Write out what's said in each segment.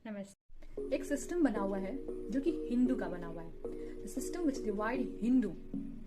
नमस्ते। एक सिस्टम बना हुआ है जो कि हिंदू का बना हुआ है। The system which divide Hindu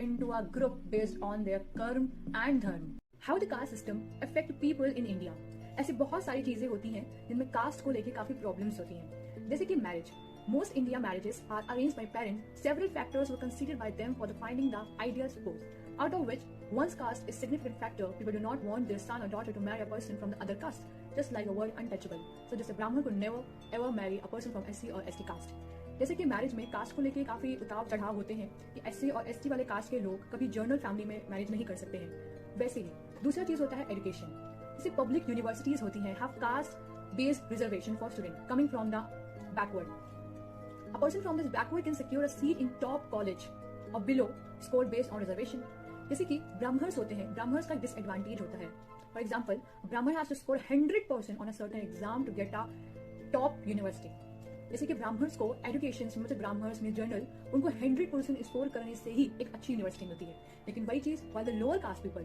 into a group based on their कर्म एंड धर्म। How the caste system affect people in India. ऐसी बहुत सारी चीजें होती हैं जिनमें कास्ट को लेके काफी प्रॉब्लम्स होती हैं, जैसे कि marriage. Most India marriages are arranged by parents. Several factors were considered by them for finding the ideal spouse, out of which one's caste is a significant factor. People do not want their son or daughter to marry a person from the other caste, just like the word untouchable. So just a Brahmin could never ever marry a person from SC or ST caste. जैसे कि marriage में cast को लेके काफी उतार चढ़ाव होते हैं कि SC और ST वाले कास्ट के लोग कभी जर्नल फैमिली में मैरिज नहीं कर सकते हैं। वैसे ही दूसरा चीज होता है एजुकेशन। जैसे पब्लिक यूनिवर्सिटीज होती हैं have caste based reservation for student coming from the backward. A person from this backward can secure a seat in top college or below scored based on reservation. जैसे कि Brahmins होते हैं, Brahmins का disadvantage होता है। For example, Brahmin has to score 100% on a certain exam to get a top university. जैसे कि Brahmins को एजुकेशन मतलब ब्राह्मण्स में जनरल उनको 100% स्कोर करने से ही एक अच्छी यूनिवर्सिटी मिलती है। लेकिन वही चीज while the lower caste people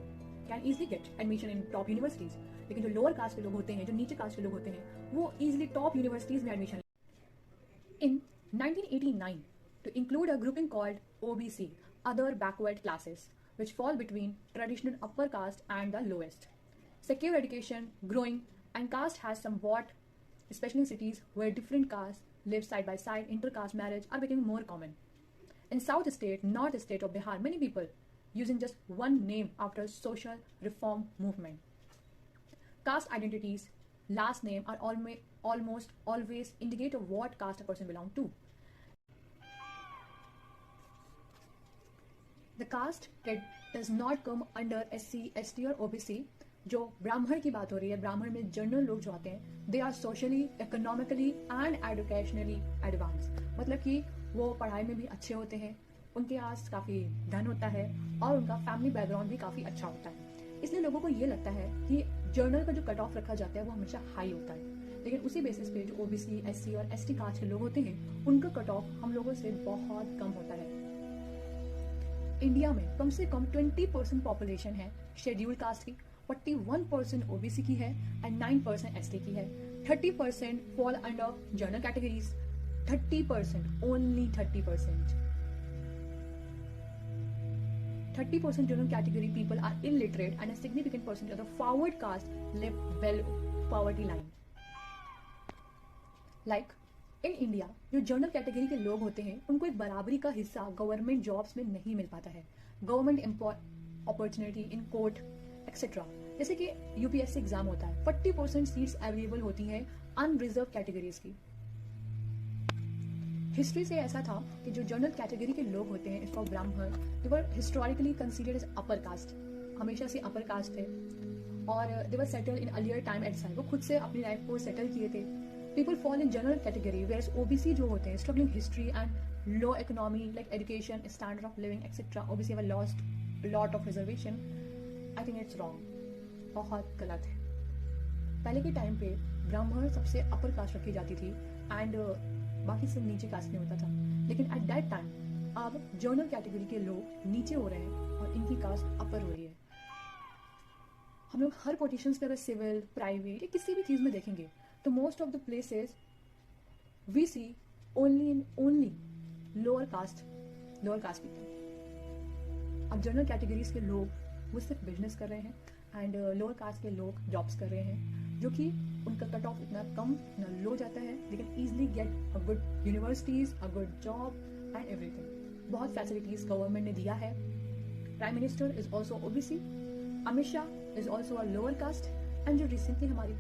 can easily get admission in top universities, लेकिन जो लोअर कास्ट के लोग होते हैं, जो नीचे कास्ट के लोग होते हैं, वो इजिली टॉप यूनिवर्सिटीज में admission. In 1989, to include a grouping called OBC, other backward classes, which fall between traditional upper caste and the lowest. Secure education, growing, and caste has somewhat, especially in cities where different castes live side by side, inter-caste marriage are becoming more common. In South State, North State of Bihar, many people using just one name after social reform movement. Caste identities, last name are almost always indicate of what caste a person belongs to. The caste that does not come under SC, ST और OBC। जो ब्राह्मण की बात हो रही है, ब्राह्मण में जनरल लोग जो आते हैं, they are socially, economically and educationally advance. मतलब कि वो पढ़ाई में भी अच्छे होते हैं, उनके पास काफ़ी धन होता है और उनका फैमिली बैकग्राउंड भी काफ़ी अच्छा होता है। इसलिए लोगों को ये लगता है कि जर्नल का जो कट ऑफ रखा जाता है वो हमेशा हाई होता है, लेकिन उसी बेसिस पे जो OBC, SC और ST कास्ट के लोग होते हैं उनका कट ऑफ हम लोगों से बहुत कम होता है। इंडिया में कम से कम 20% पॉपुलेशन है शेड्यूल कास्ट की, 41% OBC की है एंड 9% ST की है। 30% fall under general categories, 30%, only 30%। 30% general category people are illiterate and a significant percentage of the forward caste live below poverty line. Like in India, जो general category के लोग होते हैं उनको एक बराबरी का हिस्सा गवर्नमेंट जॉब्स में नहीं मिल पाता है, government opportunity in court etcetera. जैसे कि UPSC एग्जाम होता है, 40% सीट्स अवेलेबल होती हैं अनरिजर्व कैटेगरीज की। हिस्ट्री से ऐसा था कि जो जनरल कैटेगरी के लोग होते हैं, इसको Brahmin, they were historically considered as upper caste, हमेशा से अपर कास्ट थे और they were settle in earlier time itself, वो खुद से अपनी लाइफ को सेटल किए थे। People fall in general category where OBC जो होते हैं struggling history and low economy like education, standard of living etcetera, OBC have lost lot of reservation. I think it's wrong, बहुत गलत है। पहले के टाइम पे ब्राह्मण सबसे अपर कास्ट रखी जाती थी एंड बाकी सब नीचे कास्ट में होता था, लेकिन एट दैट टाइम अब जनरल कैटेगरी के लोग नीचे हो रहे हैं और इनकी कास्ट अपर हो रही है। हम लोग हर पोजीशंस पे अगर सिविल, प्राइवेट या किसी भी चीज में देखेंगे तो most of the places we see only lower caste people. अब जनरल कैटेगरीज के लोग वो सिर्फ बिजनेस कर रहे हैं एंड लोअर कास्ट के लोग जॉब्स कर रहे हैं, जो कि उनका कट ऑफ इतना कम ना लो जाता है, लेकिन easily get a good universities, a good job and everything. बहुत फैसिलिटीज गवर्नमेंट ने दिया है। Prime minister is also OBC, Amit Shah is also a lower caste and जो रिसेंटली हमारी